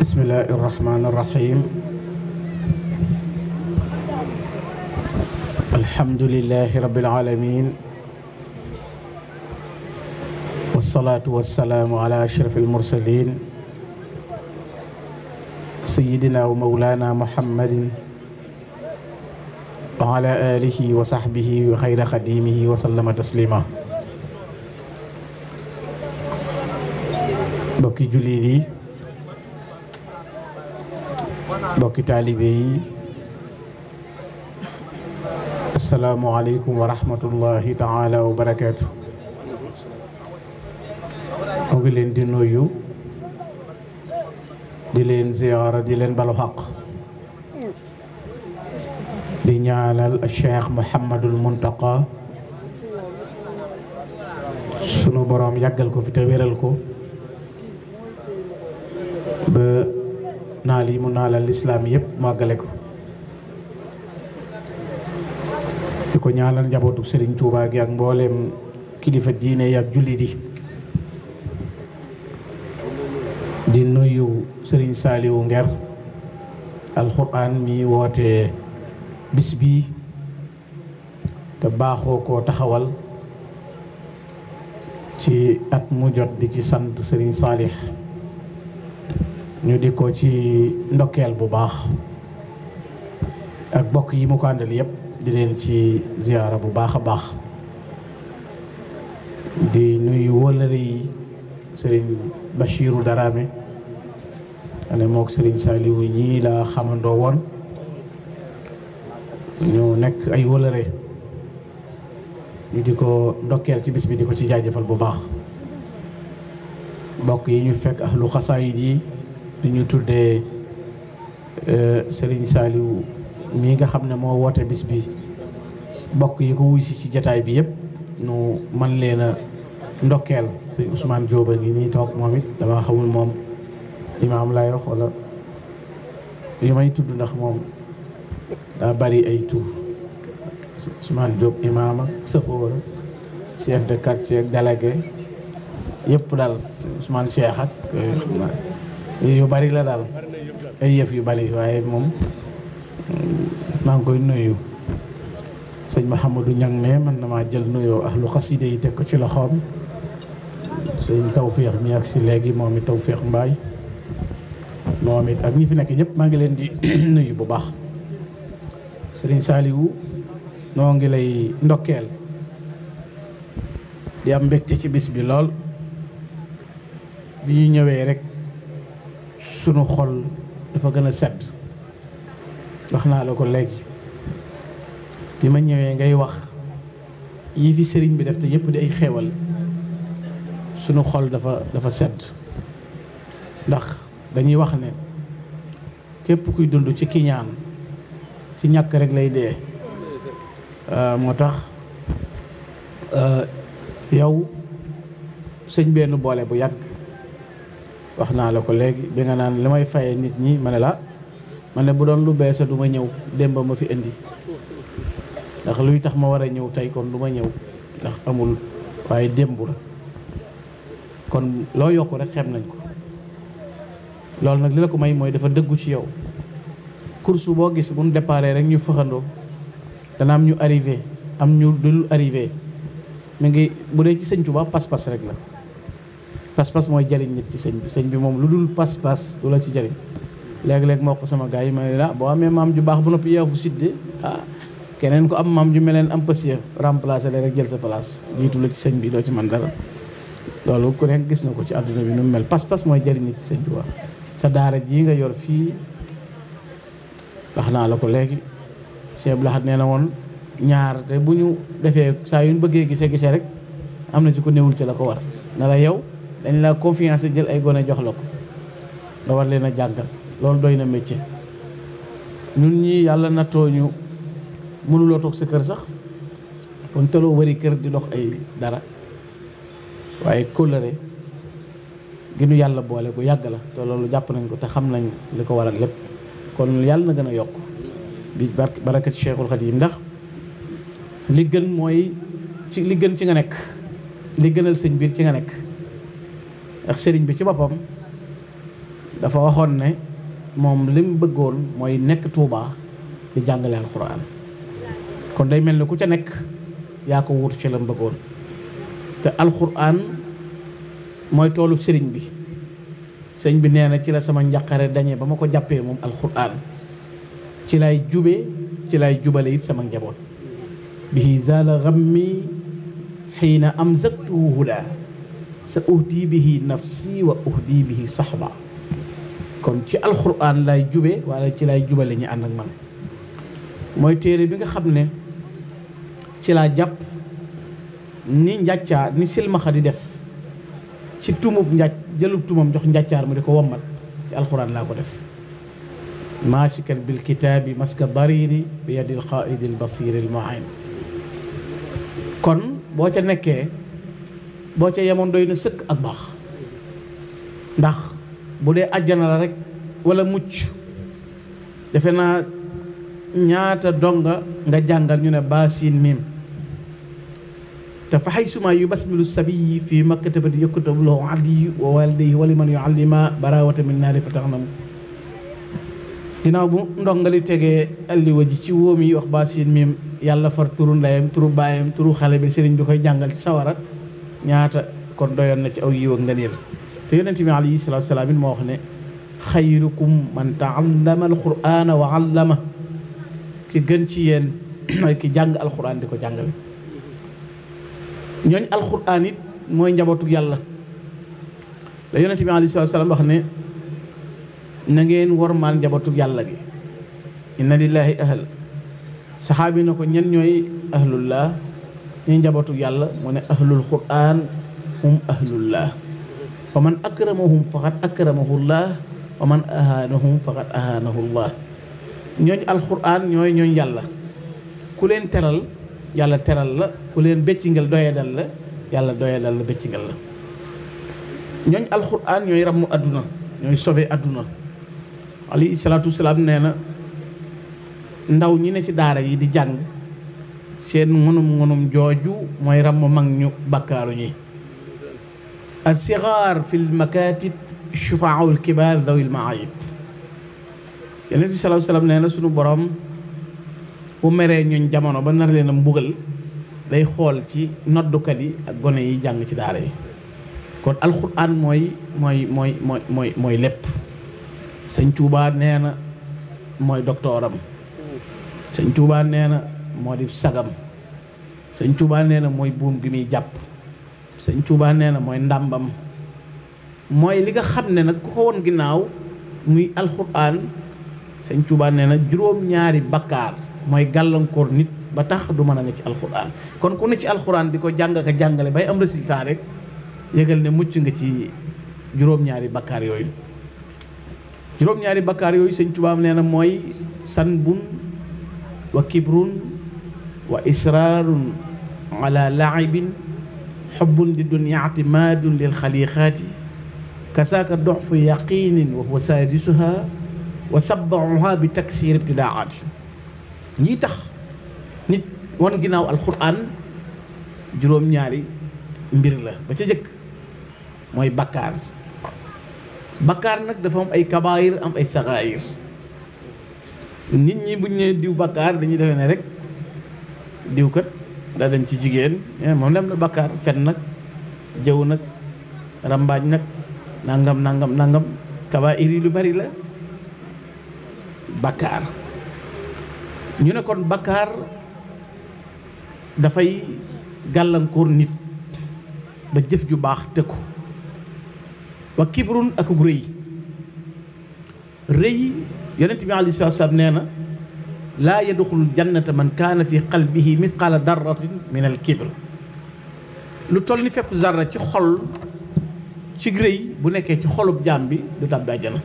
bismillahi irrahmani irrahim alhamdulilahi rabbil alamin wasalaatu wasalaamu ala ashraf almursalin sayidina wa mawlana muhammadin wa ala alihi wa sahbihi wa xayra xadimihi wa sallama taslima. mbokki jullit yi, mbokki taalibe yi, asalaamualeykum wa rahmatullahi taala wa barakaatu. mu ngi leen di nuyu, di leen ziyaara, di leen balu xaq, di ñaanal Cheikh Mouhamadul Muntaqa sunu boroom yàggal ko fi te wéral ko ba naal yi mu naalal lislaam yëpp màggale ko. di ko ñaanal njabootu Serigne Touba gi ak mbooleem kilifa diine yi ak jullit yi. di nuyu Serigne Saliou Nguer alxuraan mi woote bis bii te baaxoo koo taxawal ci at mu jot di ci sant Serigne Salih ñu di ko ci ndokkeel bu baax ak bokk yi mu ko àndal yépp di leen ci ziyaara bu baax a baax. di nuyu wëllëre yi Serigne Bachirou Darame ane mook Serigne Saliou ñii la xamandoo woon ñu nekk ay wëllëre ñu di ko ndokkeel ci bis bi, di ko ci jaajëfal bu baax. bokk yi ñu fekk ahlu xasaayid yi di ñu tuddee Serigne Saliou mii nga xam ne moo woote bis bi, bokk yi ko wuy si ci jataay bi yëpp nu man leen a ndokkeel. sëñ Ousmane Diop a ngi nii toog, moom it dama xamul moom imaam lay wax wala yu may tudd ndax moom daa bari ay tur. Ousmane Diop imaam ak sëfoor chef de quartier ak délégué yëpp daal, Ousmane Cheikh ak xam naa yu bari la daal, ay yëf yu bari. waaye moom maa ngi koy nuyu. sëñ Mahamadou Ñang ne man na maa jël nuyoo ahlu xaside yi teg ko ci loxoom. sëñ Tawféex mi ak si léegi moom it Tawféex Mbaay moom it ak ñi fi nekk ñëpp maa ngi leen di nuyu bu baax. Sëriñ Saliou noo ngi lay ndokkeel, di am mbégte ci bis bi lool. bi ñu ñëwee rek sunu xol dafa gën a sedd. wax naa la ko léegi bi ma ñëwee ngay wax yi fi sëriñ bi def te yëpp di ay xeewal, sunu xol dafa sedd. ndax dañuy wax ne képp kuy dund ci kiñaan ci ñàkk rek lay dee. moo tax yow sëñ benn boole bu yàgg. wax naa la ko léegi bi nga naan li may faye nit ñi ma ne la ma ne bu doon lu beesa du ma ñëw, démb ma fi indi. ndax luy tax ma war a ñëw tey kon du ma ñëw ndax amul, waaye démb la. kon loo yokk rek xem nañ ko. loolu nag li la ko may mooy dafa dëggu ci yow. course boo gis bu ñu déparé rek ñu fëxandoo, dana am ñu arrivé am ñu dul arrivé. mi ngi bu dee ci sëñ Tuubaa pas-pas rek la. pas-pas mooy jariñ nit ci sëñ bi. sëñ bi moom lu dul pas-pas du la ci jariñ. léeg-léeg moo ko sama gars yi ma ne la boo amee maam ju baax bu noppi yaa fu sidde keneen ko am maam ju meleen am pësier remplacé la rek jël sa place jiitu la ci sëñ bi, doo ci man dara. loolu ku nekk gis na ko ci àdduna bi nu mu mel. pas-pas mooy jariñ nit ci sëñ Tuubaa. sa daara ji nga yor fii wax naa la ko léegi, Cheikh Abdou Lahad nee na woon ñaar te bu ñu defee saa yu ñu bëggee gisee rek am na ci ko newul ci la ko war. na la yow dañ la confiance jël ay gone jox la ko nga war leen a jàngal, loolu doy na métier. ñun ñii yàlla nattoo ñu mënuloo toog sa kër sax, kon teloo wari kër di dox ay dara, waaye kóllëre gi nu yàlla boole bu yàgg la. te loolu jàpp nañ ko te xam nañ li ko waral lépp. kon yàlla na gën a yokk bi barakati Cheikhul Khadim. ndax li gën mooy ci li gën ci nga nekk, li gënal sëñ biir ci nga nekk. ndax sëriñ bi ci boppam dafa waxoon ne moom li mu bëggoon mooy nekk Tuubaa di jàngale alxuraan kon day mel ni ku ca nekk yaa ko wutu ci la mu bëggoon te alxuraan mooy toolub sëriñ bi sëriñ bi nee na ci la sama njàqare dañee ba ma ko jàppee moom alxuraan ci lay jube ci lay jubale it sama njaboot bihi zaala ghammi xiina amsaktuhu huda sa uhdi bihi nafsi wa uhdi bihi sahba kon ci alxuraan lay jube wala ci lay jubale ñi ànd ak man mooy téere bi nga xam ne ci laa jàpp ni njàccaar ni silmaxa di def ci tumub jëlub tumam jox njàccaar mu di ko wommat ci alxuraan laa ko def maasikan bil kitaabi maska dariri bi yadil qaa'idil basiril mu'in kon boo ca nekkee boo ca yemoon doy na sëkk ak baax ndax bu dee àjjana la rek wala mucc defe naa ñaata donga nga jàngal ñu ne baasin miim te fa xay suma yu basmilu sabiyi fii maktabati yëkkatabu lahu addi wa walidayhi wa liman yuallima barawata min naari fa tax na mu ginnaaw bu ndongali tegee alliwa ji ci wóom yi wax baasin miim yàlla far turu ndeyam turu baayam turu xale bi sëriñ bi koy jàngal ci sawara ñaata kon doyoon na ci aw yiw ak ngëneel te yonent bi alayhi salaatu salaam it moo wax ne xayrukum man taallama alqur'ana wa allama ki gën ci yéen mooy ki jàng alqur'an di ko jàngale ñooñ alqur'an it mooy njabootu yàlla la yonent bi alayhi salaatu salaam wax ne na ngeen wormaal njabootu yàlla gi inna lillahi ahl saxaabi na ko ñen ñooy ahlullah ñuy njabootu yàlla mu ne ahlul qur'an hum ahlullah wa man akramahum faqad akramahullah wa man ahanahum faqad ahanahullah ñooñ alqur'an ñooy ñooñ yàlla ku leen teral yàlla teral la ku leen beccingal doyadal la yàlla doyadal la beccingal la ñooñ alqur'an ñooy rammu adduna ñooy sobe adduna alayhi salaatu wasalaam nee na ndaw ñi ne ci daara yi di jàng seen ngunum jooju mooy ramm mag ñu bakkaaru ñi as-sigaar fil makaatib shufaa'ul kibaar dawil maayib yonent bi salaatu wasalaam nee na sunu borom bu meree ñuñ jamono ba nar leen a mbugal day xool ci noddukat yi ak gone yi jàng ci daara yi kon alxuraan mooy lépp sëñ Tuubaa nee na mooy doktooram sëñ Tuubaa nee na moo di sagam sëñ Tuubaa nee na mooy buum gi muy jàpp sëñ Tuubaa nee na mooy ndàmbam mooy li nga xam ne nag ku ko woon ginnaaw muy alxuraan sëñ Tuubaa nee na juróom-ñaari bakkaar mooy gàllankoor nit ba tax du mën a ne ci alxuraan kon ku ne ci alxuraan di ko jàng ak jàngale bay am résultat rek yëgal ne mucc nga ci juróom-ñaari bakkaar yooyu juróom-ñaari bakkaar yooyu sëñ Tuubaa nee na mooy sanbun wa kibrun wa israarun ala laibin xubbun li dunya ictimaadun lil xaliqaati kasaaka doxfu yaqinin wa huwa saadisuha wa sabauha bi taksir ibtidaati ñii tax nit wan ginnaaw alquran juróom-ñaari mbir la ba ca jëkk mooy bakkaar bakkaar nag dafa am ay kabaayir am ay saxaayir nit ñi buñ ne diw bakkaar dañuy defee ne rek diw kat daa dem ci jigéen moom dem na bakkaar fen nag jëw nag rambaaj nag nangam kabaayir yi lu bari la bakkaar ñu ne kon bakkaar dafay gàllankoor nit ba jëf ju baax tëkku wa kibrun ak rëy yonent bi alayhi salaatu wa salaam nee na laa yadxulul jannata man kaana fi qalbihi mithqaala darratin min al kibr lu toll ni fépp zarra ci xol ci rëy bu nekkee ci xolub jaam bi du tàbbi àjjana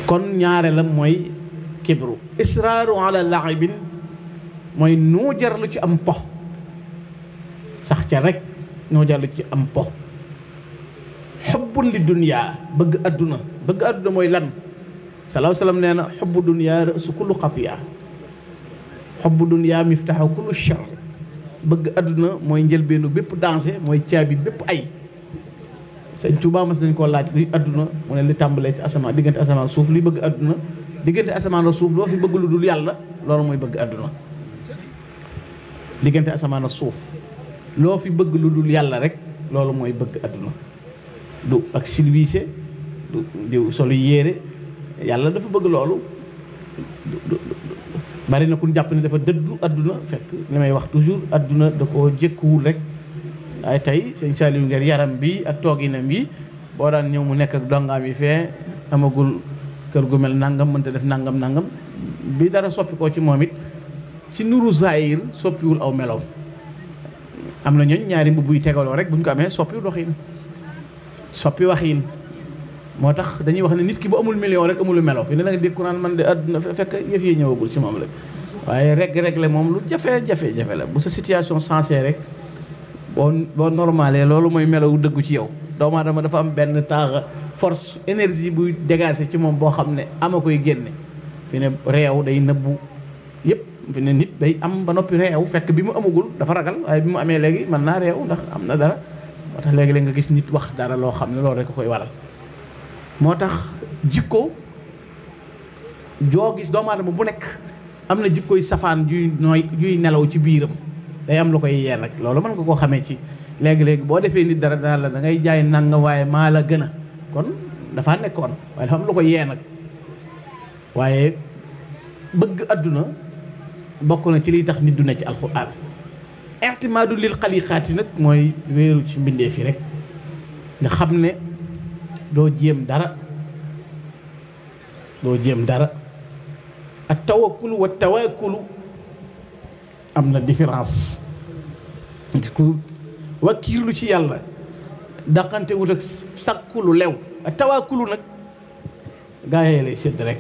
kon ñaare la mooy kibru israaru ala laibin mooy noo jarlu ci am po sax ca rek noo jarlu ci am po xubbun li duniyaa bëgg adduna mooy lan salaahu salaam nee na xubbu duniyaa ra'su kullu xafiya xubbu duniyaa miftaxu kullu shar bëgg adduna mooy njëlbeenu bépp dansé mooy caabi bépp ay sëñ Tuubaa mas nañ koo laaj luy àdduna mu ne li tàmbalee ci asamaan diggante asamaan suuf li bëgg àdduna diggante asamaan ak suuf loo fi bëgg lu dul yàlla loolu mooy bëgg àdduna diggante asamaan ak suuf loo fi bëgg lu dul yàlla rek loolu mooy bëgg àdduna du ak silwiise du diw solu yéere yàlla dafa bëgg loolu bari na ku jàpp ne dafa dëddu àdduna fekk li may wax toujours àdduna da koo jëkkuwul rek waaye tey sëñ Saliou Nguer yaram bi ak tooginam bi boo daan ñëw mu nekk ak dongaam yi fee amagul kër gu mel nangam mënta def nangam bi dara soppi ko ci moom it ci nuru zahir soppiwul aw melow am na ñooñ ñaari mbubb yu tegaloo rek bu ñu ko amee soppi doxin soppi waxin moo tax dañuy wax ne nit ki bu amul million rek amul melo fi ne la nga dégg ku naan man de àdduna fekk yëf yi ñëwagul ci moom la waaye régler moom lu jafe la bu sa situation changé rek boo normalé loolu mooy melowu dëggu ci yow doomu aadama dafa am benn taaxa force énergie buy dégager ci moom boo xam ne ama koy génne fi ne réew day nëbbu yëpp fi ne nit day am ba noppi réew fekk bi mu amagul dafa ragal waaye bi mu amee léegi mën naa réew ndax am na dara moo tax léegi-léeg nga gis nit wax dara loo xam ne loolu rek a koy waral moo tax jikko joo gis doomu aadama bu nekk am na jikkoy safaan juy nelaw ci biiram day am lu koy yee nag loolu mën nga koo xamee ci léegi-léegi boo defee nit dara dana la da ngay jaay nanga waaye maa la gën a kon dafa nekkoon waaye dafa am lu ko yee nag waaye bëgg àdduna bokk na ci liy tax nit du ne ci alxuraan i'timaadu lil xaliqaati nag mooy wéeru ci mbindeef yi rek nga xam ne doo jéem dara ak tawakkulu wa tawakkulu am na différence ku wakkiirlu ci yàlla daqante wut ak sakkulu lew ak tawakkulu nag gaa yee lay sédd rek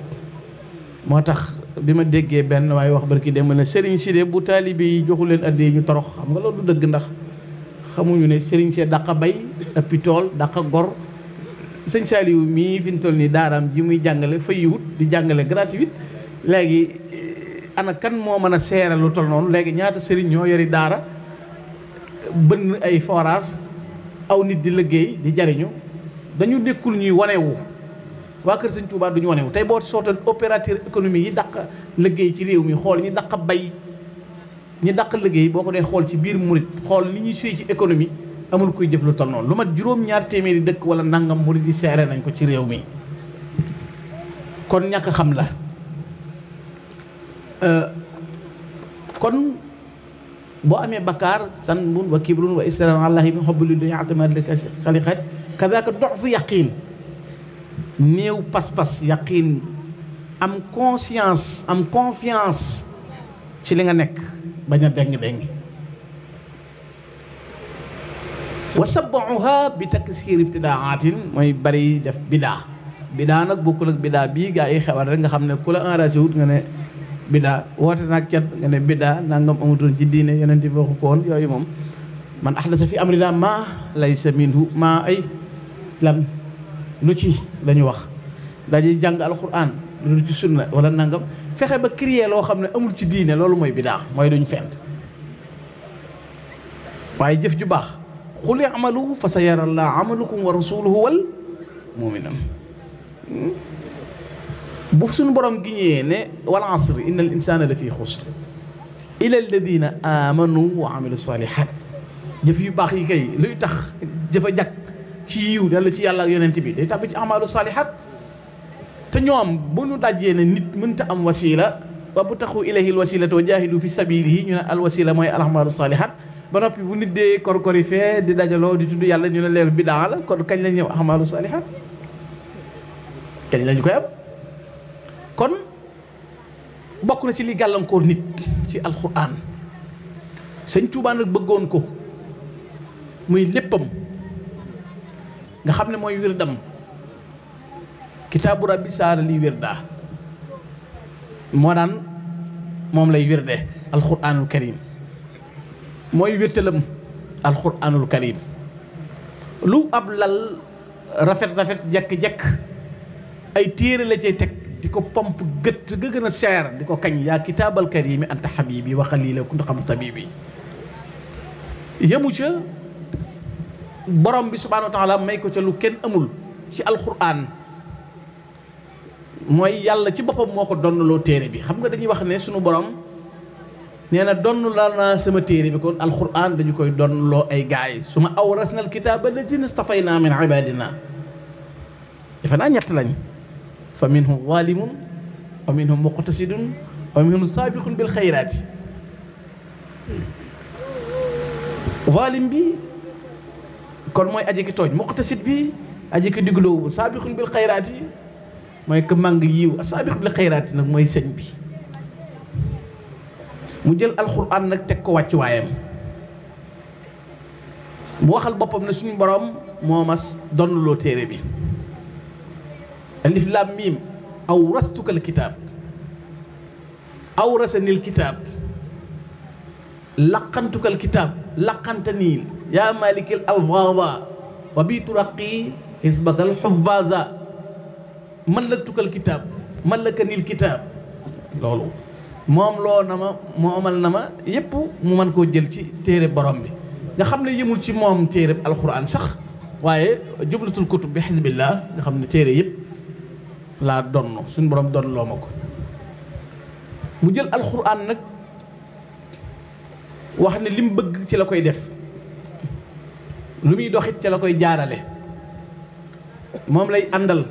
moo tax bi ma déggee benn waaye wax barki dem ne sëriñ si de bu taalibe yi joxu leen addee ñu torox xam nga loolu du dëgg ndax xamuñu ne sëriñ see dàqa bay ëppi tool dàqa gor sëñ Saliou mii fi ñu toll nii daaraam ji muy jàngale fayiwut di jàngale gratuit léegi ana kan moo mën a seere lu toll noonu léegi ñaata sëriñ ñoo yori daara bënn ay forage aw nit di liggéey di jariñu dañu nekkul ñuy wanewu waa kër sëñ Touba duñu wanewu tey boo sootal opérateur économique yi daq liggéey ci réew mi xool ñi daq bay ñi daq liggéey boo ko dee xool ci biir murit xool li ñuy suyee ci économie amul kuy jëf lu toll noonu lu mat juróom-ñaar téeméeri dëkk wala nangam murit yi seere nañ ko ci réew mi kon ñàkk xam la kon boo amee bakkaar sanbun wa kibrun wa isran allahi min hubbi li dunya atamad li xaliqat kadaka doxfu yaqiin néew pas-pas yaqiin am conscience am confiance ci li nga nekk bañ a déng-déng wa sabaha bi taksir ibtidaatin mooy bari def bidaa nag bokkul ak bidaa bii gaa yi xewal rek nga xam ne ku la enragé wut nga ne bidaa woote naag cat nga ne bidaa nangam amutoon ci diine yonent bi waxu ko woon yooyu moom man ahdasa fi amrina ma laysa minhu ma ay lan lu ci lañu wax dañuy jàng alquran lu ci sunna wala nangam fexe ba créer loo xam ne amul ci diine loolu mooy bidaa mooy duñ fent waaye jëf ju baax qul i'malu fa sayara Allahu amalukum wa rasuluhu wal mu'minun bu suñu borom giñee ne wal asri innal insana la fi xusr illa alladina amanu wa amilu salihat jëf yu baax yi kay luy tax jëfa jag ci yiw dellu ci yàlla ak yonent bi day tàbbi ci amalu salihat te ñoom bu ñu dajee ne nit mënta am wasila wa bu taxu ilayhi al wasilata wa jahidu fi sabilihi ñu ne al wasila mooy al amalu salihat ba noppi bu nit dee korkori fee di dajaloo di tudd yàlla ñu ne leer bidaa la kon kañ la ñëw amalu salihat kañ lañu koy am kon bokk na ci li gàllankoor nit ci alxuraan sëñ Tuubaa nag bëggoon ko muy léppam nga xam ne mooy wirdam kitaabu rabbi saara li wirda moo daan moom lay wirde alxuraanul karim mooy wértalam alxuraanul karim lu ab lal rafet jekk-jekk ay téere la cay teg di ko pomp gët ga gën a seer di ko kañ yaa kitaabal karimi anta habibi wa xalila kunta xam tabibi yemu ca borom bi subhaanahu wa taala may ko ca lu kenn amul ci alxuraan mooy yàlla ci boppam moo ko donnaloo téere bi. xam nga dañuy wax ne sunu borom nee na donn la naa sama téere bi kon alxuraan dañu koy donnaloo ay gaay su ma awrasna alkitaaba allazina stafaynaa min ibaadina defe naa ñett lañ fa minhum zalimun wa minhum muqtasidun wa minhum saabiqun bil xayraati. zalim bi kon mooy aji ki tooñ, muqtasid bi aji ki digloowu, saabiqun bil xayraati mooy que màng yiw, saabiqun bil xayraati nag mooy sëñ bi. mu jël alxuraan nag teg ko wàccu waayam mu waxal boppam ne suñu borom moo mas donnaloo téere bi. alif laam miim awrastuka alkitaab awrasani alkitaab laqantuka alkitaab laqantanii yaa maalikal alfaada wa bi turaqi hisbakal xufaaza mallaktuka alkitaab mallakani alkitaab. loolu moom loo na ma moomal na ma yépp mu mën koo jël ci téere borom bi nga xam ne yëmul ci moom téere alxuraan sax waaye jumlatul kutub bi xisbillah nga xam ne téere yëpp laa donn suñu borom donn loo ma ko. mu jël alxuraan nag wax ne li mu bëgg ci la koy def, lu muy doxit ci la koy jaarale, moom lay àndal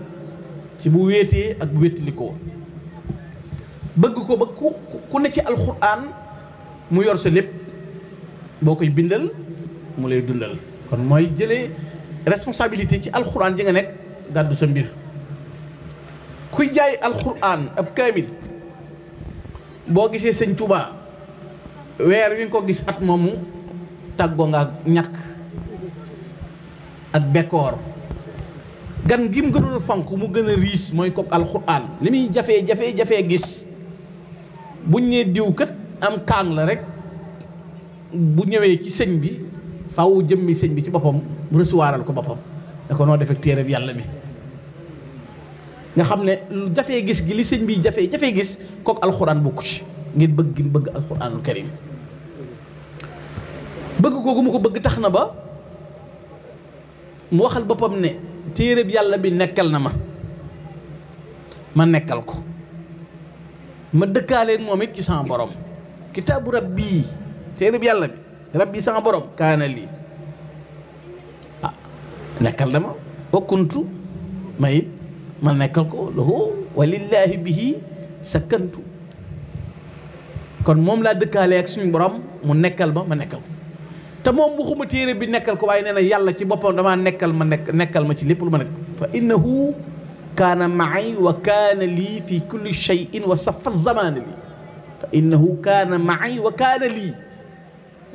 ci bu wéetee ak bu wéttalikoo. bëgg ko ba ku ne ci alxuraan mu yor sa lépp, boo koy bindal mu lay dundal. kon mooy jëlee responsabilité ci alxuraan ji nga nekk gàddu sa mbir. kuy jaay alxuraan ab kaamil boo gisee sëñ Tuubaa weer wi nga ko gis at moomu tàggoo nga ak ñàkk ak bekkoor. gan gi mu gënoon a fonk mu gën a riis mooy kook alxuraan li muy jafee gis. buñ nee diw kat am kaang la rek bu ñëwee ci sëñ bi faaw jëmmi sëñ bi ci boppam mu recevoiral ko boppam da ko noo def ak téere bi yàlla bi nga xam ne lu jafee gis gi li sëñ bi jafee gis kook alxuraan bokku ci ngir bëgg gi mu bëgg alxuraanul karim. bëgg googu mu ko bëgg tax na ba mu waxal boppam ne téere bi yàlla bi nekkal na ma nekkal ko, ma dëkkaaleeg moom it ci sama borom. kitaabu rabbi téere bi yàlla bi rabbi sama borom kaana lii nekkal dama wa kuntu ma it ma nekkal ko lahu walillaahi bihi sakkantu. kon moom laa dëkkaale ak suñu borom mu nekkal ma nekkal ko. te moom waxuma téere bi nekkal ko waaye nee na yàlla ci boppam damaa nekkal ma ci lépp lu ma nekk. fa innahu kaana maay wa kaana lii fi kulli shay'in wa safa zamaana lii. fa innahu kaana maay wa kaana lii.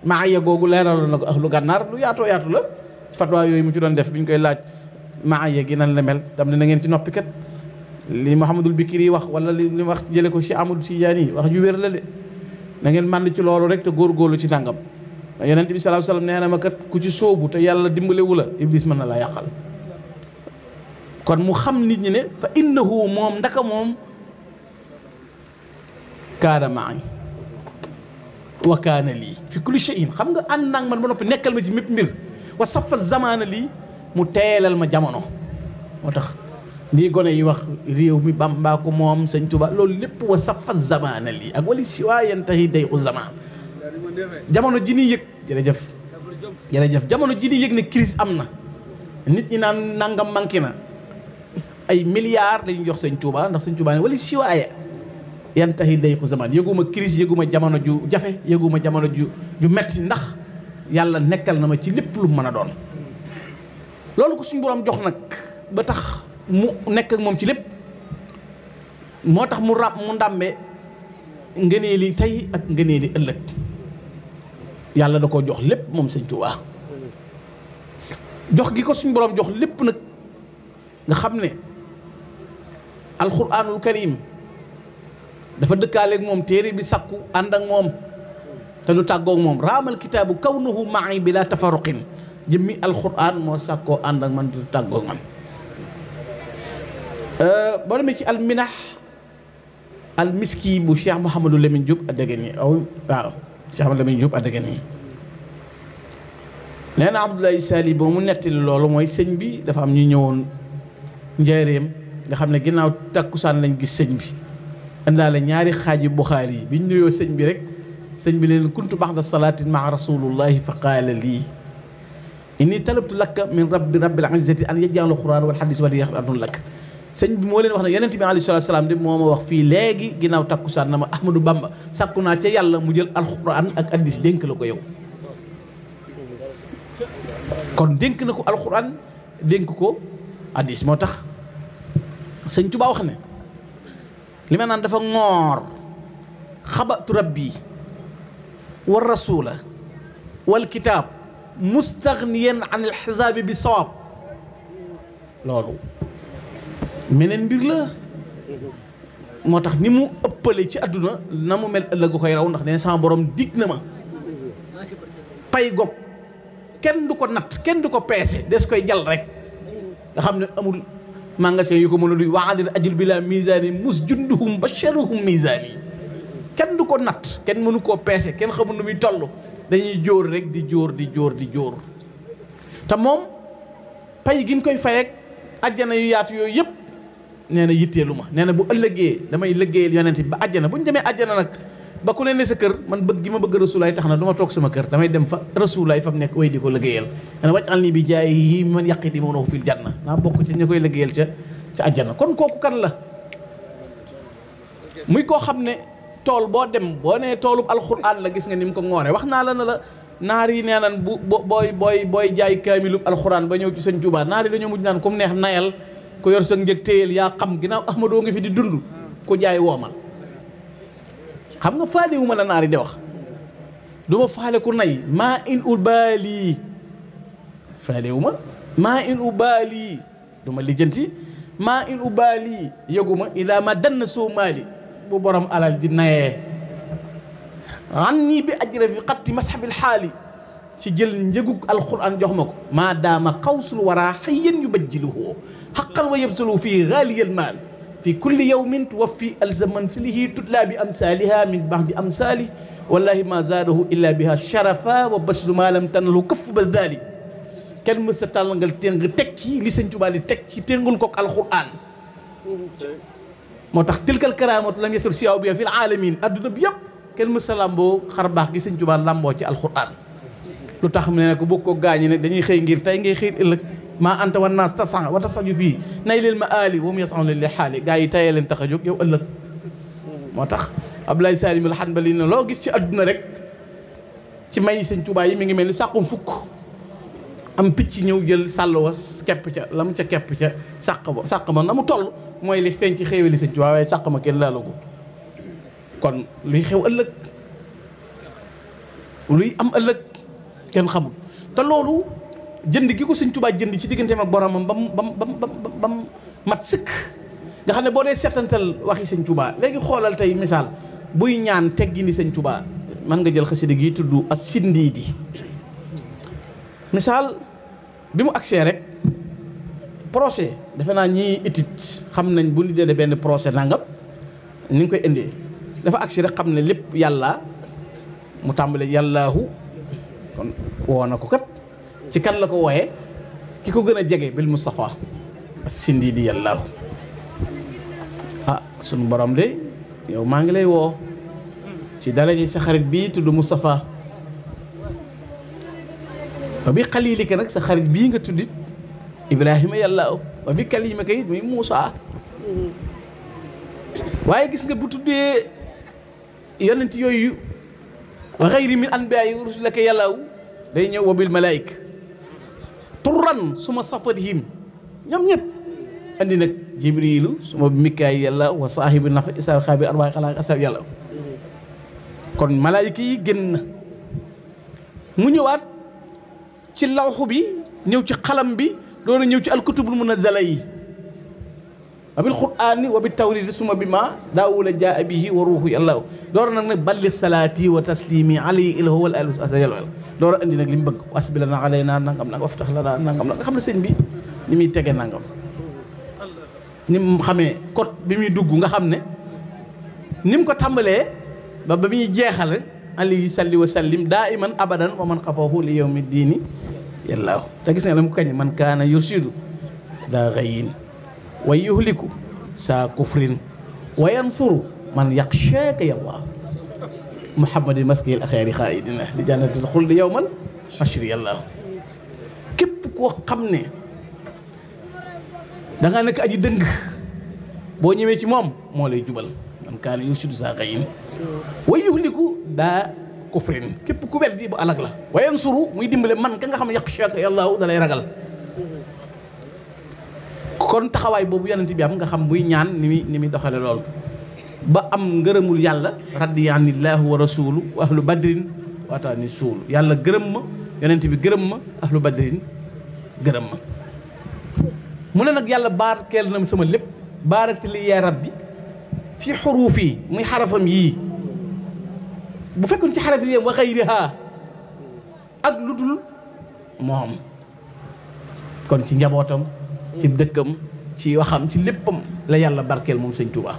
maaya googu leeraloon na ko ahlu gànnaar lu yaatoo yaatu la fatwa yooyu mu ci doon def bi ñu koy laaj maaya gi nan la mel tam ne na ngeen ci noppi kat li Muhammadul Bikri wax wala li wax jële ko Cheikh Amadou Tidiane wax ju wér la de na ngeen mànd ci loolu rek te góorgóorlu ci nangam. yonent bi sallallahu alayhi wasallam nee na ma kat ku ci sóobu te yàlla dimbalewu la iblis mën na laa yàqal. kon mu xam nit ñi ne fa innahu moom ndaka moom kaana maay wa kaana lii fi kulli shay'in. xam nga ànd naag man ba noppi nekkal ma ci mépp mbir wa safa zamaana lii mu teelal ma jamono. moo tax lii gone yi wax réew mi Bàmbaa ko moom Sëñ Tuubaa loolu lépp wa safa zamaana lii ak wali si waa yantahi day u zamaan. jamono ji ni yëg jërëjëf jamono ji ni yëg ne crise am na nit ñi naan nangam manqué na ay milliards lañu jox Sëñ Tuubaa ndax Sëñ Tuubaa ne wali si waaye yantahi day u zamaan. yëguma crise yëguma jamono ju jafe yëguma jamono ju metti ndax yàlla nekkal na ma ci lépp lu mën a doon. loolu ko suñu boroom jox nag ba tax mu nekk ak moom ci lépp moo tax mu ndàmbe ngëneeli tey ak ngëneeli ëllëg. yàlla da koo jox lépp moom Sëñ Tuubaa jox gi ko suñu boroom jox lépp nag nga xam ne alxuraanul karim dafa dëkkaaleeg moom téere bi sakku ànd ak moom te du tàggoog moom. raamal kitaabu kawnuhu ma'i bila tafaruqin. jëmmi alxuraan moo sàkkoo ànd ak man du tàggoog man. boo demee ci alminax almiski bu Cheikh Mouhamadou Lamine Diop Adagani waaw Cheikh Mouhamadou Lamine Diop Adagani nee na Abdoulaye Sali boo mu nettali loolu mooy sëñ bi dafa am ñu ñëwoon njaareem nga xam ne ginnaaw takkusaan lañ gis sëñ bi indaale ñaari xaaji Buxaari yi bi ñu nuyoo sëñ bi rek sëñ bi leen kuntu baxda salaatin maa rasulullahi fa qaala lii inni talabtu lakka min rabbil izzati an yaj'ala alquran wal hadis wa yaxdun lak sëñ bi moo leen wax ne yonent bi alayhi salaatu salaam de moo ma wax fii léegi ginnaaw takkusaan na ma Ahmadou Bamba sàkku naa ca yàlla mu jël alquran ak hadis dénk la ko yow kon dénk na ko alquran dénk ko hadis moo tax sëñ Tuubaa wax ne li ma naan dafa ngoor xabatu rabbi wa rasula wal kitaab mustaghniyan an al xisaabi bi sawaab loolu meneen mbir la moo tax ni mu ëppale ci àdduna na mu mel ëllëg koy raw ndax nee sama borom dig na ma pay gopp kenn du ko natt kenn du ko peese des koy jal rek nga xam ne amul magasin yu ko mën a duy waadil ajul bi la misaani mus junduhum basharuhum misaani kenn du ko natt kenn mënu koo peese kenn xamul nu muy toll dañuy jóor rek di jóor di jóor di jóor te moom pay gi ñu koy fayek ajjana yu yaatu yooyu yëpp nee na yitteelu ma nee na bu ëllëgee damay liggéeyal yonent bi ba ajjana bu ñu demee ajjana nag ba ku ne sa kër man bëgg gi ma bëgg rasulaay tax na du ma toog sama kër damay dem fa rasulaay fa mu nekk way di ko liggéeyal nee na waj al nii bi jaay yi man yàqi di moom fil janna naa bokk ci ña koy liggéeyal ca ajjana kon kooku kan la muy koo xam ne tool boo dem boo nee toolub alxuraan la gis nga ni mu ko ngoone wax naa la na la naar yi nee naan bu booy jaay kaamilub alxuraan ba ñëw ci sëñ Tuubaa naar yi dañoo mujj naan comme neex nayal ku yor sa njëg téyel yaa xam ginnaaw ahmadoo nga fi di dund ku jaay woomal xam nga faale wu ma la naar yi di wax du ma faale ku nay maa in ubaali faale wu ma maa in ubaali du ma lijjanti maa in ubaali yëguma ilaa ma dann soo maali bu borom alal di nayee an nii bi ajra fi xatti mashabil xaali ci jël njëgug alquran jox ma ko maa daama xawsul waraa xayyan yu bajjiluhu xaqan wa yabsulu fii gaaliyal maal fi kulli yawmin tuwaffi alzaman silihi tutla bi amsaaliha min baxdi amsaali wallahi ma zaadahu illa biha sharafa wa baslu ma lam tanalu këff ba daali kenn mës sa tàllangal téng teg ci li sëñ Tuubaa di teg ci téngul kook alquran moo tax tilkal karaamatu lam yasur siyaw bi fil alamin adduna bi yëpp kenn mës sa làmboo xar baax gi sëñ Tuubaa làmboo ci alquran lu tax mu ne ko bokk ko gaañi ne dañuy xëy ngir tey ngay xëy ëllëg maa anta wan naas tasan wa tasaju fii nay leen ma aali wa mu yasan leen li xaali gaa yi tayee leen tax a jóg yow ëllëg moo tax Abdoulaye Salim al Hanbali ne loo gis ci adduna rek ci may sëñ Tuubaa yi mi ngi mel ni sàqum fukk am picc ñëw jël sàll wa kepp ca lam ca kepp ca sàq ma na mu toll mooy li feeñ ci xéewali sëñ Tuubaa waaye sàq ma kenn laalagu kon luy xew ëllëg luy am ëllëg kenn xamul te loolu jënd gi ko sëñ Tuubaa jënd ci digganteem ak boromam bam mat sëkk nga xam ne boo dee seetantal waxi sëñ Tuubaa léegi xoolal tey misaal buy ñaan teggi ni sëñ Tuubaa man nga jël xasida gi tudd as-Sindiidi misaal bi mu agsee rek procès defe naa ñii étude xam nañ bu ñu dee benn procès nangam ni nga koy indee dafa agsi rek xam ne lépp yàlla mu tàmbale yàllaahu kon woo na ko kat ci kan la ko wooyee ki ko gën a jege bil Mustafa as-Sindiidi yàllaahu ah sunu borom de yow maa ngi lay woo ci daraja sa xarit bii tudd Mustafa wa bi xaliilika nag sa xarit bii nga tuddit Ibrahima yàllaahu wa bi kalimika it muy Muusa waaye gis nga bu tuddee yonent yooyu wa xayri min anbiyaa'i rusulika yàllaahu day ñëw wa bil malaayika turan suma safatihim ñoom ñëpp andi nag jibrilu suma mikaay yàlla wa saahibi nafa isa xaabi arwaay xalaa asab yàlla kon malaayika yi génn na mu ñëwaat ci lawxu bi ñëw ci xalam bi doona ñëw ci alkutubul munazzala yi wa bil qur'aani wa bit tawridi suma bi ma daawula jaa bihi wa ruuhu yàlla doora nag nag balli salaati wa taslimi alayhi ilhu wal alihi asa yàlla door a indi nag li mu bëgg wasbila na alay naa nangam nag waftax la naa nangam nag nga xam ne sëñ bi ni muy tege nangam ni mu xamee code bi muy dugg nga xam ne ni mu ko tàmbalee ba muy jeexal alayhi salli wa sallim daa iman abadan wa man xafoohu li yawmi diini yàllaahu te gis nga la mu kañ man kaana yursidu daa xayin wa yuhliku saa kufrin wa yansuru man yaxshaaka yàllaahu muhammadin maskil axeeri xaayidina li jannatil xuldi yawman ashri yàllaahu képp koo xam ne danga nekk aji dëng boo ñëwee ci moom moo lay jubal man kaana yursidu saa xayin wa yuhliku daa kufrin képp ku weddi bu alag la wa yansuru muy dimbale man ka nga xam ne yaxshaaka yàllaahu da lay ragal kon taxawaay boobu yonent bi am nga xam buy ñaan ni muy doxale loolu ba am ngërëmul yàlla radiyallahu wa rasulu wa ahlu badrin waataani suulu yàlla gërëm ma yonent bi gërëm ma ahlu badrin gërëm ma mu ne nag yàlla baarkeel na sama lépp baarakti li yaa rabbi fi xuruuf yi muy xarafam yii bu fekkoon ci xaraf yi wa xayriha ak lu dul moom kon ci njabootam ci dëkkam ci waxam ci léppam la yàlla barkeel moom sëñ Tuubaa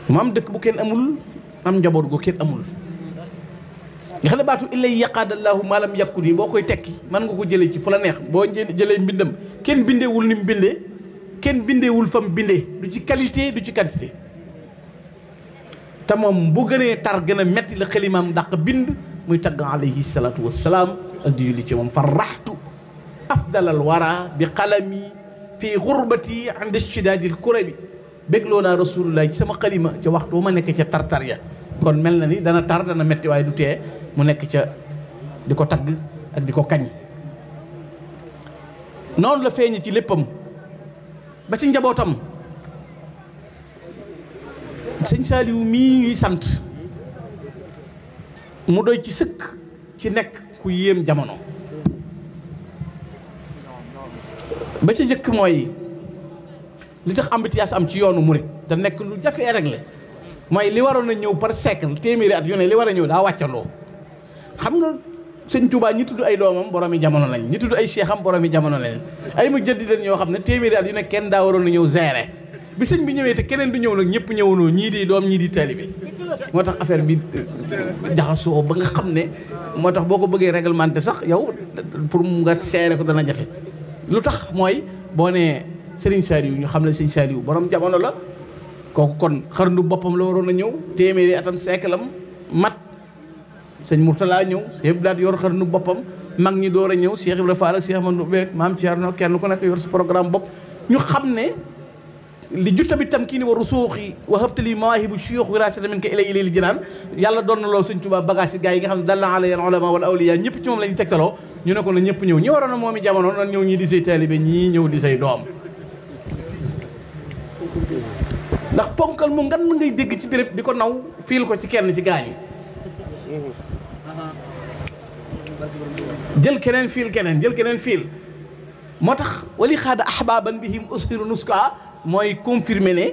mu am dëkk bu kenn amul am njaboot gu kenn amul nga xam ne baatu illay yaqaadallaahu maalam yàkku nii boo koy tekki mën nga ko jëlee ci fu la neex boo jëlee mbindam kenn bindeewul ni mu bindee kenn bindeewul fa mu bindee du ci qualité du ci quantité te moom bu gënee tar gën a metti la xalimaam dàq bind muy tagg alayhi salaatu wassalaam ak di julli ci moom farraxtu afdalal wara bi qalami fii xurbati inda shidaadil kurabi bégloo naa rasulullah ci sama xalima ca waxtu bu ma nekk ca tartar ya kon mel na ni dana tar dana metti waaye du tee mu nekk ca di ko tagg ak di ko kañ noonu la feeñe ci léppam ba ci njabootam sëñ Saaliwu mii ñuy sant mu doy ci sëkk ci nekk ku yéem jamono ba ci njëkk mooy li tax embouteillage am ci yoonu murit te nekk lu jafee réglé mooy li waroon a ñëw par siècle téeméeri at yu ne li war a ñëw daa wàccandoo xam nga sëñ Tuubaa ñi tudd ay doomam boroomi jamono lañ ñi tudd ay seexam boroomi jamono lañ ay mu jëddi den ñoo xam ne téeméeri at yu ne kenn daa waroon a ñëw gérer bi sëñ bi ñëwee te keneen du ñëw nag ñëpp ñëwandoo ñii di doom ñii di taalibe moo tax affaire bi jaxasoo ba nga xam ne moo tax boo ko bëggee réglementé sax yow pour mu nga seere ko dana jafe lu tax mooy boo nee Serigne Saliou ñu xam ne Serigne Saliou borom jamono la kooku kon xarnu boppam la waroon a ñëw téeméeri atam siècle am mat sëñ Mourtala ñëw Cheikh Blaat yor xarnu boppam mag ñi door a ñëw Cheikh Ibrahima Fall ak Cheikh Amadou Beek maam Thierno kenn ku nekk yor sa programme bopp ñu xam ne li jutta bi tam kii ni waru suuxi wa habtali mawaahibu shuyuux wiraasatan minka ilay li jinaan yàlla doon na loolu sëñ Tuubaa bagage yi gars yi nga xam ne dalla alayhi al ulama wal awliya ñëpp ci moom la ñu tegtaloo ñu ne ko na ñëpp ñëw ñi waroon a moom i jamono nan ñëw ñii di say taalibe ñii ñëw di say doom ndax ponkal mu ngan ngay dégg ci béréb di ko naw fiil ko ci kenn ci gaañ yi jël keneen fiil moo tax wali xaada ahbaban bihim ushiru nuska mooy confirmer ne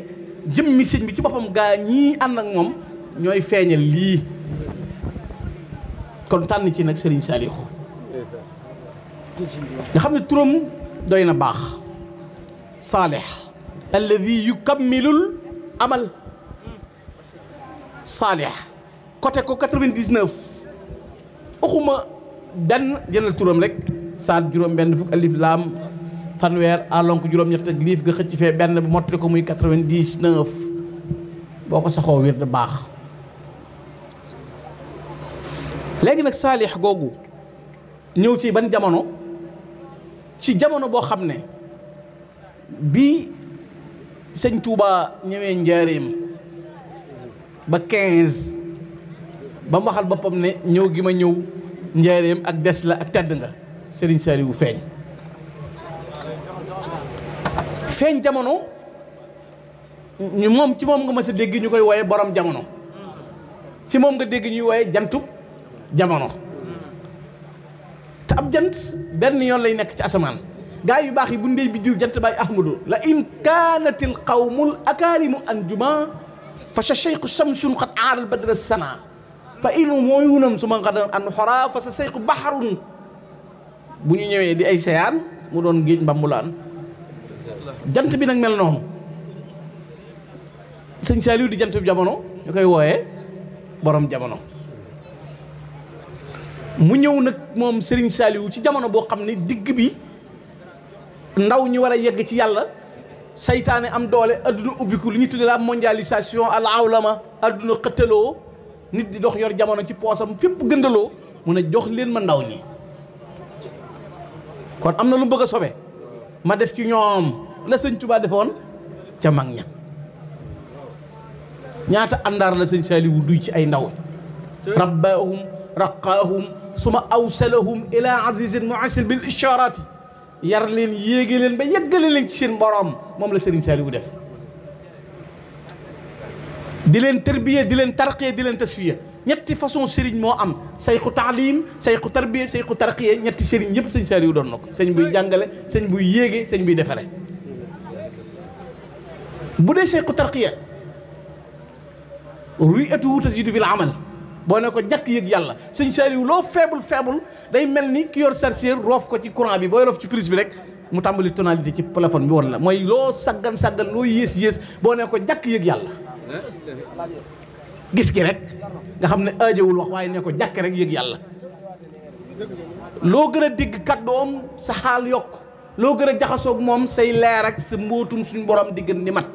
jëmmi sëñ bi ci boppam gaa ñii ànd ak moom ñooy feeñal lii kon tànn ci nag Serigne Saliou nga xam ne turam doy na baax saalih alladi yukammilul amal saalih côté ko 99 waxuma benn jëlal turam rek saat juróom benn fukk alif laam fanweer alonk juróom-ñett ak liif nga xëcc fee benn bu mottali ko muy 99 boo ko saxoo wér da baax léegi nag saalix googu ñëw ci ban jamono ci jamono boo xam ne bi sëñ Touba ñëwee njaareem ba 15 ba mu waxal boppam ne ñëw gi ma ñëw njaareem ak des la ak tedd nga Serigne Saliou feeñ jamono ñu moom ci moom nga mës a dégg ñu koy wooye borom jamono ci moom nga dégg ñuy wooye jantub jamono te ab jant benn yoon lay nekk ci asamaan gaa yu baax yi bu ndey bi diw jant baay ahmadu la in kaanatil qawmul akaarimu anjuma fa sa cheikhu samsun xat aaral badra sana fa inu mooyunam su ma xadan an xora fa sa cheikhu baharun bu ñu ñëwee di ay seyaan mu doon géej mbambulaan jant bi nag mel noonu sëñ Saliou di jant bi jamono ñu koy wooyee borom jamono mu ñëw nag moom Serigne Saliou ci jamono boo xam ne digg bi ndaw ñi war a yegg ci yàlla saytaane am doole adduna ubbiku lu ñu tuddee la mondialisation al awlama adduna xëttaloo nit di dox yor jamono ci poosam fépp gëndaloo mun a jox leen ma ndaw ñi kon am na lu bëgg a sobe ma def ci ñoom la sëñ Tuubaa defoon ca mag ña ñaata àndaar la sëñ Saliou duy ci ay ndaw rabbaahum raqaahum suma awsalahum ila azizin mu'assir bil isharati yar leen yéege leen ba yeggale leen ci seen borom moom la Serigne Saliou def di leen tërbiye di leen tarqiye di leen tasfiya ñetti façon Serigne moo am sayxu taalim sayxu tarbiye sayxu tarqiye ñetti Serigne yëpp sëñ Saliou doon na ko sëñ buy jàngale sëñ buy yéege sëñ buy defare bu dee sayxu tarqiye ru'yatuhu tazidu bil amal boo ne ko jàkk yëg yàlla sëñ Saliou loo faible day mel ni ki yor chargeur roof ko ci courant bi booy roof ci prise bi rek mu tàmbali tonalité ci téléphone bi woon la mooy loo saggan loo yées boo ne ko jàkk yëg yàlla gis gi rek nga xam ne aajowul wax waaye ne ko jàkk rek yëg yàlla loo gën a dégg kàddoom sa xaal yokk loo gën a jaxasoog moom say leer ak sa mbóotum suñu borom di gën di mat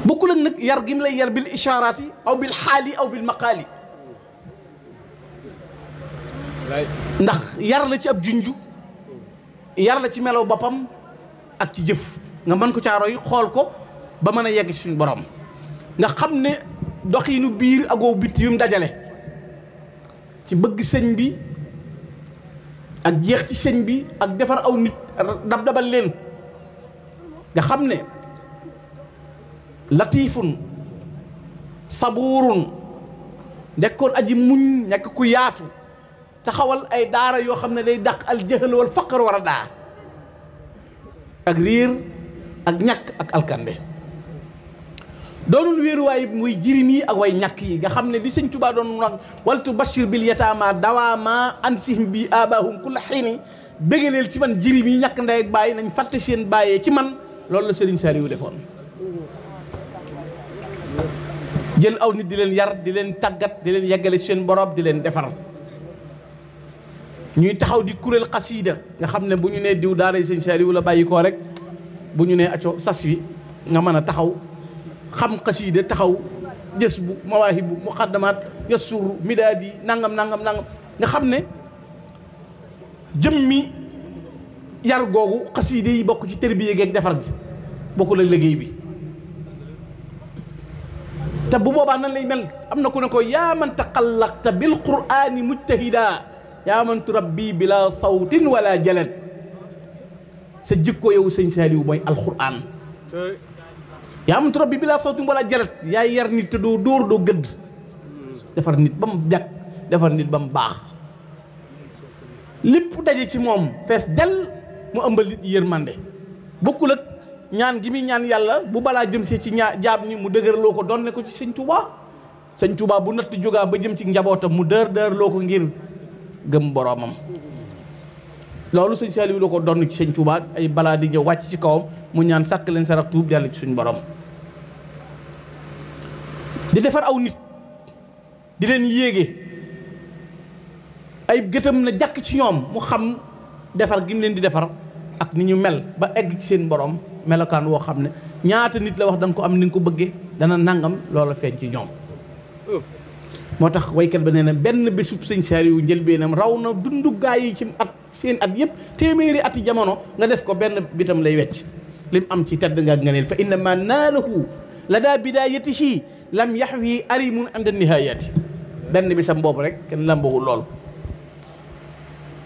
bokkul ak nag yar gi mu lay yar bil ishaaraati aw bil xaali aw bil maqaali ndax yar la ci ab junju yar la ci melow boppam ak ci jëf nga mën ko caaro yi xool ko ba mën a yegg ci suñu borom nga xam ne doxinu biir agoo bitti yu mu dajale ci bëgg sëñ bi ak jeex ci sëñ bi ak defar aw nit dab-dabal leen nga xam ne latifun sabuurun nekkoon aji muñ nekk ku yaatu taxawal ay daara yoo xam ne day dàq al jahl wal faqr war a daa ak riir ak ñàkk ak alkande doonul wéeruwaay muy jirim yi ak way ñàkk yi nga xam ne li sëñ Tuubaa doon wax waltu bashir bil yataama dawaama ansihim bi abahum kulla xiini bégaleel ci man jirim yi ñàkk ndey ak bàyyi nañ fàtte seen bàyyee ci man loolu la Sëriñ Saliou defoon jël aw nit di leen yar di leen tàggat di leen yeggale seen borom di leen defar ñuy taxaw di kuréel xasiida nga xam ne bu ñu nee diw daara sëñ Saliou la bàyyi koo rek bu ñu nee acco sas wi nga mën a taxaw xam xasiida taxaw jës bu mawaahibu muqaddamaat yasur midaadi nangam nga xam ne jëmmi yar googu xasiida yi bokk ci tërbiye geeg defar gi bokkul ak liggéey bi te bu boobaa nan lay mel am na ku ne ko yaa man taqallaqta bil qur'ani mujtahida yaa man turabbi bila sawtin wala jalad sa jikko yow sëñ Saliou mooy alquran yaa man turabbi bila sawtin wala jalad yaa yar nit te doo dóor doo gëdd defar nit ba mu jag defar nit ba mu baax lépp daje ci moom fees del mu ëmbal nit yërmande bokkul ak ñaan gi muy ñaan yàlla bu balaa jëm see ci jaab ñi mu dëgërloo ko doon ne ko ci sëñ Touba bu natt jógaa ba jëm ci njabootam mu dër loo ko ngir gëm boroomam loolu sëñ Saliou loo ko doon ci sëñ Touba ay balaa di ñëw wàcc ci kawam mu ñaan sàkk leen sarax tuub dellu ci suñ borom di defar aw nit di leen yéege ay gëtam na jàkk ci ñoom mu xam defar gi mu leen di defar ak ni ñu mel ba egg ci seen borom melokaan woo xam ne ñaata nit la wax da nga ko am ni nga ko bëggee dana nangam loola feeñ ci ñoom moo tax waykat ba nee na benn bésub sëñ Saliou njëlbeenam raw na dundu gaa yi ci at seen at yëpp téeméeri ati jamono nga def ko benn bitam lay wecc lim am ci tedd nga ngeneel fa innama naalahu la daa bidayatihi lam yaxwi arimun inda nihayati benn bisam boobu rek kenn lambawul lool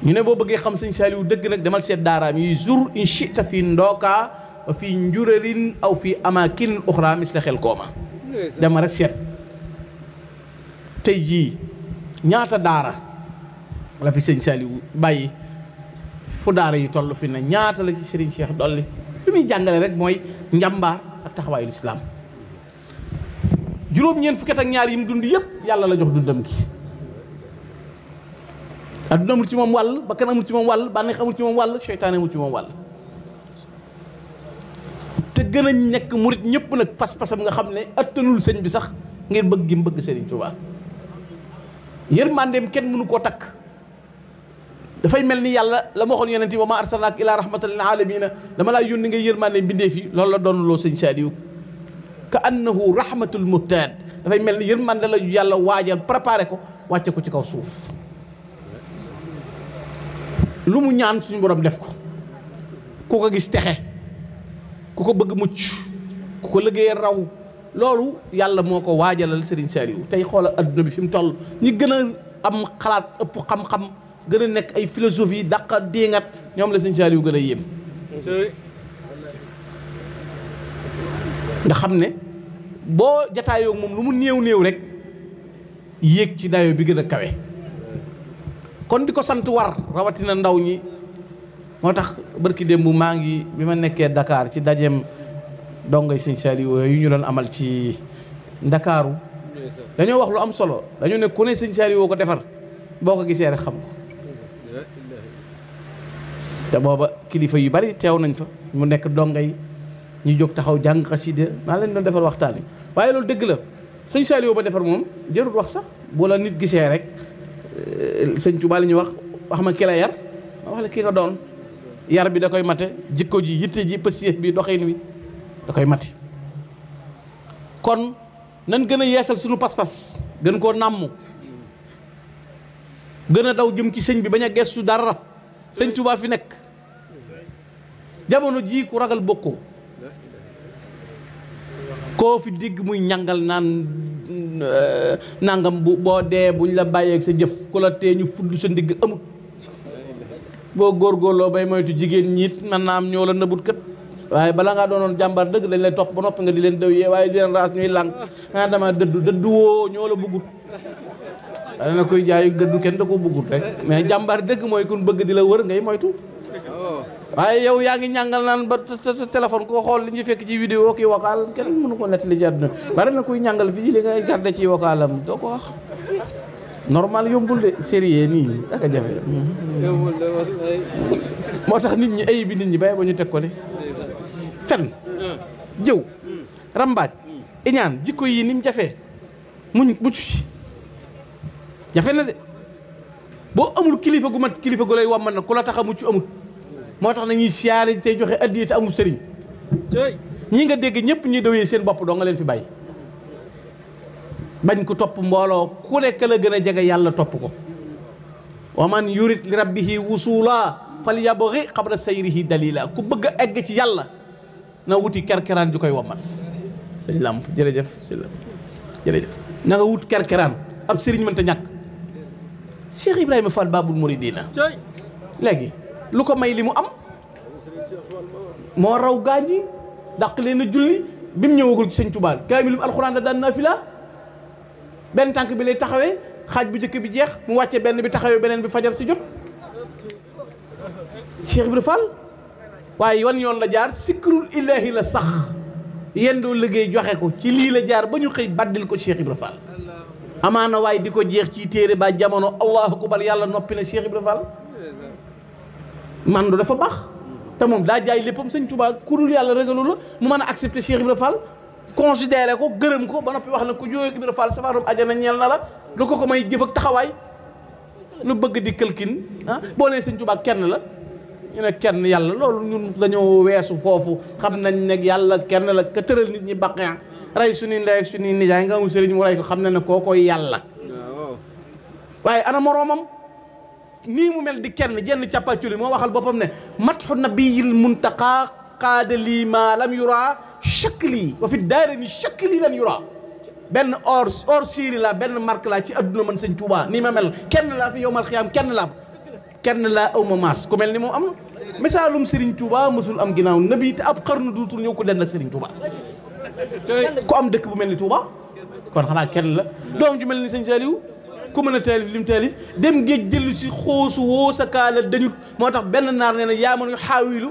ñu ne boo bëggee xam sëñ Saliou dëgg nag demal seet daaraam yi zur in chita fi ndooka wa fi njurarin aw fi amakin uxra misla xel kooma dama rek seet tey jii ñaata daara la fi sëñ Saliou bàyyi fu daara yi toll fi ne ñaata la ci Serigne Cheikh dolli li muy jàngale rek mooy njàmbaar ak taxawaayu lislaam juróom-ñeent fukki at ak ñaar yi mu dund yëpp yàlla la jox dundam gi adduna amul ci moom wàll bakkan amul ci moom wàll bànneex amul ci moom wàll seytaane amul ci moom wàll te gën a nekk murit ñëpp nag pas-pasam nga xam ne attanul sëñ bi sax ngir bëgg gi mu bëgg Serigne Touba yërmandeem kenn mënu koo takk. dafay mel ni yàlla la ma waxoon yonent bi wa maa arsalnaaka illaa rahmatan lil aalamiina dama laa yónni nga yërmandeem bindee fi loolu la doon loo sëñ Saaliw ka annahu rahmatul muhtaad dafay mel ni yërmande la yàlla waajal préparé ko wàcce ko ci kaw suuf lu mu ñaan suñu borom def ko ku ko gis texe ku ko bëgg mucc ku ko liggéey raw loolu yàlla moo ko waajalal Serigne Saliou tey xoolal adduna bi fi mu toll ñi gën a am xalaat ëpp xam-xam gën a nekk ay philosophie dàq déngat ñoom la Serigne Saliou gën a yéem nga xam ne boo jataayoo moom lu mu néew rek yéeg ci dayo bi gën a kawe kon di ko sant war rawatina ndaw ñi moo tax barki démb maa ngi bi ma nekkee Dakar ci dajeem dongay sëñ Saliou yu ñu doon amal ci Ndakaaru dañoo wax lu am solo dañu ne ku ne sëñ Saliou ko defar boo ko gisee rek xam ko te booba kilifa yu bari teew nañ fa mu nekk dongay ñu jóg taxaw jàng xasida maa leen doon defar waxtaan yi waaye loolu dëgg la sëñ Saliou ba defar moom jarul wax sax bu la nit gisee rek sëñ Tuubaa li ñuy wax ma ki la yar ma wax la ki nga doon yar bi da koy mate jikko ji yitte ji pësiyeef bi doxin wi da koy mate kon nan gën a yeesal suñu pas-pas gën koo nàmm gën a daw jëm ci sëñ bi bañ a gestu dara sëñ Tuubaa fi nekk jamono ji ku ragal bokkoo koo fi digg muy ñangal naan nangam bu boo dee buñ la bàyyeeg sa jëf ku la tee ñu fudd sa ndigg amut boo góorgóorloo bay moytu jigéen ñiit man naa am ñoo la nëbut kët waaye bala ngaa doonoon jàmbar dëgg dañ lay topp ba noppi nga di leen dëw yee waaye di leen raas ñuy lànk nga dama dëddu woo ñoo la buggut dana na koy jaayu dëddu kenn da ko buggut rek mais jàmbar dëgg mooy kun bëgg di la wër ngay moytu waaye yow yaa ngi ñàngal naan ba sa téléphone koo xool li ñu fekk ci vidéo ki vocal kenn mënu ko nettali ci àdduna bari na kuy ñàngal fii li ngay garder ci vocalam doo ko wax normal yombul de sérieux nii aka jafe moo tax nit ñi ay bi nit ñi bàyyi ba ñu teg ko ne fen jëw rambaaj iñaan jikko yi ni mu jafee mucc ci jafe na de boo amul kilifa gu mat kilifa gu lay wàmman na ku la tax a mucc amul moo tax nañuy siyaare tey joxe addiya te amul sëriñ ñii nga dégg ñëpp ñuy dawee seen bopp doo nga leen fi bàyyi bañ ko topp mbooloo ku nekk la gën a jege yàlla topp ko wa man yurid li rabbihi wusula fal yabghi qabla sayrihi dalila ku bëgg a egg ci yàlla na wuti kerkeraan ju koy wommat sëñ Lamp jërëjëf jërëjëf na nga wut kerkeraan ab sëriñ mënta ñàkk Cheikh Ibrahima Fall Babul Mouridina léegi lu ko may li mu am moo raw gaañ yi dàq leen a julli bi mu ñëwagul ci sëñ Tuubaa kaamilum alxuraan da daan naafila benn tànk bi lay taxawee xaaj bu njëkk bi jeex mu wàcce benn bi taxawee beneen bi fajar si jot Cheikh Ibrahima Fall waaye wan yoon la jaar sikrul ilaahi la sax yendoo liggéey joxe ko ci lii la jaar ba ñu xëy baddil ko Cheikh Ibrahima Fall amaana waaye di ko jeex ci téere ba jamono allahu akbar yàlla noppi na Cheikh Ibrahima Fall man do dafa baax te moom daa jaay léppam sëñ Tuubaa ku dul yàlla ragalu la mu mën a accepter Cheikh Ibrahima Fall considéré ko gërëm ko ba noppi wax na ko jóoy Ibrahima Fall safarum ajana ñeel na la lu ko may jëf ak taxawaay lu bëgg di këlkin boo nee sëñ Tuubaa kenn la ñu ne kenn yàlla loolu ñun dañoo weesu foofu xam nañ ne yàlla kenn la ka tëral nit ñi baqe rey suñuy ndey ak suñuy nijaay nga amul sëriñ mu rey ko xam na ne koo koy yàlla waaye ana moroomam nii mu mel di kenn jenn càppaculi moo waxal boppam ne matxu nabiyil muntaqa qaada lii maa lam yura shakli wa fi daarini shakli lan yura benn or siiri la benn marque la ci adduna man sëñ Tuubaa nii ma mel kenn laa fi yowmal xiyaam kenn laa awma maas ku mel ni moom am misaalum Serigne Touba mësul am ginnaaw nabi te ab xarnu duutul ñëw ko dend ak Serigne Touba ku am dëkk bu mel ni Touba kon xanaa kenn la doom ju mel ni sëñ Saliou ku mën a taalif lim taalif dem géej jëllu si xoosu woo sa kaala dañut moo tax benn naar nee na yaa man yu xaawilu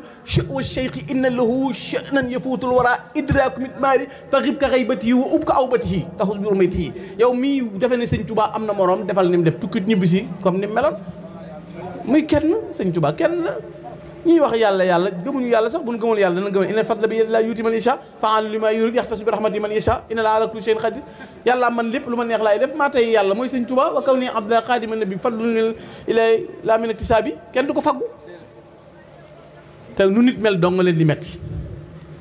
wa cheikhi inna lahu sha'nan yafuutul wara idraaku mit maari fa xib ka xaybatihi wa ub ka awbatihi taxus biir maytihi yow mii defe ne sëñ Touba am na moroom defal ni mu def tukkit ñibbisi comme ni mu meloon muy kenn sëñ Tuubaa kenn la ñiy wax yàlla yàlla gëmuñu yàlla sax buñ gëmul yàlla dana gëmal inna fadla bi yadillaahi yu'tiihi man yashaa fa'aalu limaa yurid yaxtassu bi rahmatihi man yashaa inna llaaha alaa kulli shay'in qadiir yàlla man lépp lu ma neex laay def maa tey yàlla mooy sëñ Tuubaa wa kawni abdan xaadiman nabi fadlun ilaahi laa min iktisaabi kenn du ko faggu te nu nit mel dong nga leen di metti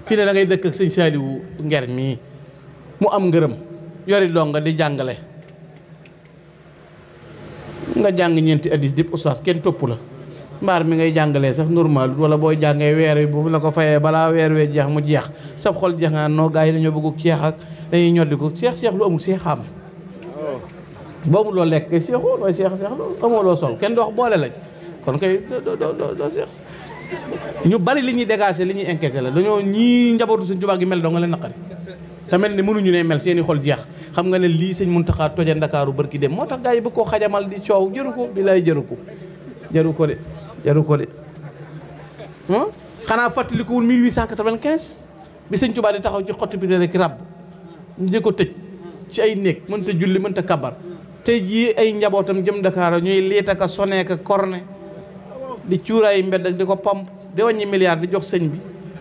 fii ne da ngay dëkk ak sëñ Saaliwu Nger mii mu am ngërëm yori donga di jàngale nga jàng ñeenti addis dip oustaz kenn topp la mbaar mi ngay jàngalee sax normal wala booy jàngee weer wi bu la ko fayee balaa weer wee jeex mu jeex sab xol jeex nga noo gars yi dañoo bëgg ceex ak dañuy ñoddi ko seex lu amul seexaam boobu loo lekk kay seexoo waaye seex lu amoo loo sol kenn du wax boole la ci kon kay doo seex ñu bari li ñuy dégager li ñuy encaisser la dañoo ñii njabootu Sëñ Tuubaa gi mel doo nga leen naqari te mel ni mënuñu ne mel seeni xol jeex xam nga ne lii Sëñ Muntaxaa toje Ndakaaru barki dem moo tax gars yi bëgg koo xajamal di coow jëru ko bilaay jëru ko de xanaa fàttalikuwul 1895 bi Sëñ Tuubaa di taxaw ci xotti bi rek ràbb ñu di ko tëj ci ay néeg mënta julli mënta kabar tey jii ay njabootam jëm Dakar ñuy liitaka soneeka korne di cuuraay mbedd ak di ko pomp di wàññi milliard di jox sëñ bi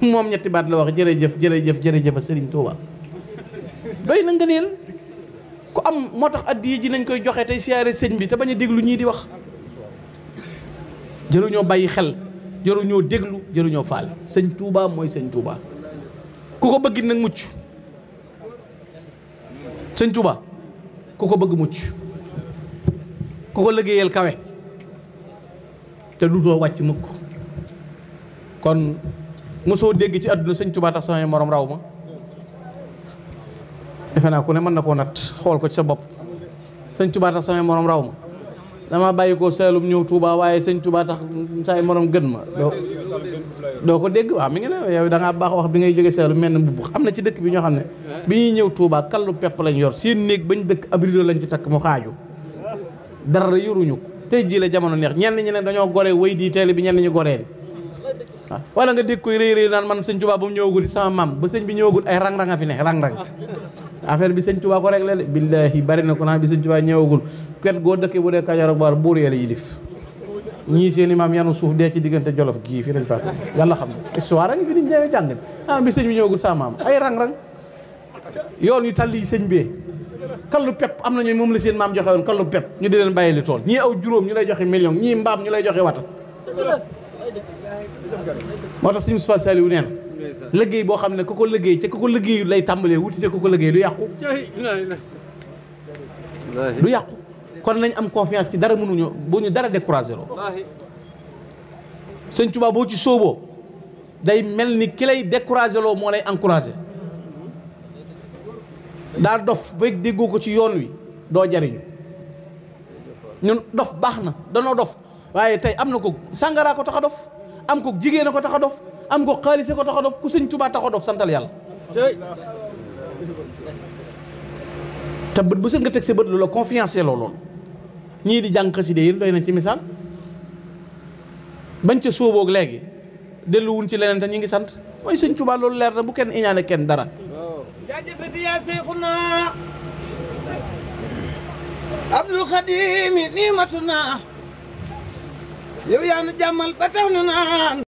moom ñetti baat la wax jërëjëf a Sëriñ Tuubaa doy na ngëneel ku am moo tax addiya ji nañ koy joxe tey siyaare sëñ bi te bañ a déglu ñii di wax jëruñoo bàyyi xel jëruñoo déglu jëruñoo faal Sëñ Tuubaa mooy Sëñ Tuubaa ku ko bëgg nag mucc Sëñ Tuubaa ku ko bëgg mucc ku ko liggéeyal kawe te dutoo wàcc mukk kon mosoo dégg ci àdduna Sëñ Tuubaa tax samay morom raw ma defe naa ku ne mën na koo nat xool ko ci sa bopp Sëñ Tuubaa tax samay morom raw ma dama bàyyi ko Saalum ñëw Touba waaye Sëñ Tuubaa tax say morom gën ma doo ko dégg waaw mi ngi ne yow da ngaa baax wax bi ngay jóge Saalum mel na mbubb am na ci dëkk bi ñoo xam ne bi ñuy ñëw Touba kallu pepp lañ yor seen néeg bañ dëkk ab rido lañ ci takk mu xaaju dara yoruñu ko tey jii la jamono neex ñenn ñi ne dañoo goree way di teel bi ñenn ñu goree di waaw wala nga dégg koy réy naan man Sëñ Tuubaa ba mu ñëwagul sama maam ba sëñ bi ñëwagul ay rang-rang a fi ne rang-rang affaire bi Sëñ Tuubaa ko réglé de billaahi bari na ko naan bi Sëñ Tuubaa ñëwagul kwet goo dëkkee bu dee Kajoor ak Bawol buur yee la yilif ñii seen i maam yanu suuf dee ci diggante Jolof gii fii lañ faatu yàlla xam ne histoire ak fi diñ ñëw jàng bi sëñ bi ñëwagul sama maam ay rang-rang yoon yu tàlli sëñ bee kallu pepp am nañu moom la seen maam joxe woon kallu pepp ñu di leen bàyyi li tool ñii aw juróom ñu lay joxe million ñii mbaam ñu lay joxe wata moo tax suñu Moustapha Saliou nee na liggéey boo xam ne ku ko liggéey ca ku ko liggéeyu lay tàmbalee wuti ca ku ko liggéey du yàqu kon nañ am confiance ci dara mënuñu bu ñu dara découragé loo Sëñ Tuubaa boo ci sóoboo day mel ni ki lay découragé loo moo lay encouragé daa dof fekk déggoo ko ci yoon wi doo jariñu ñun dof baax na danoo dof waaye tey am na ko sàngaraa ko tax a dof am ko jigéen a ko tax a dof am ko xaalise ko tax a dof ku Sëñ Tuubaa tax a dof santal yàlla te bët bu seen nga teg sa bët loola confiance loolu ñii di jàng xasida yi doy na ci misaal bañ ca sóoboog léegi delluwun ci leneen te ñu ngi sant mooy Sëñ Tuubaa loolu leer na bu kenn iñaane kenn dara jaajëfati yaa Seexuna Abdul Xadim nimatuna yow yaa nu jàmmal ba tax nu naan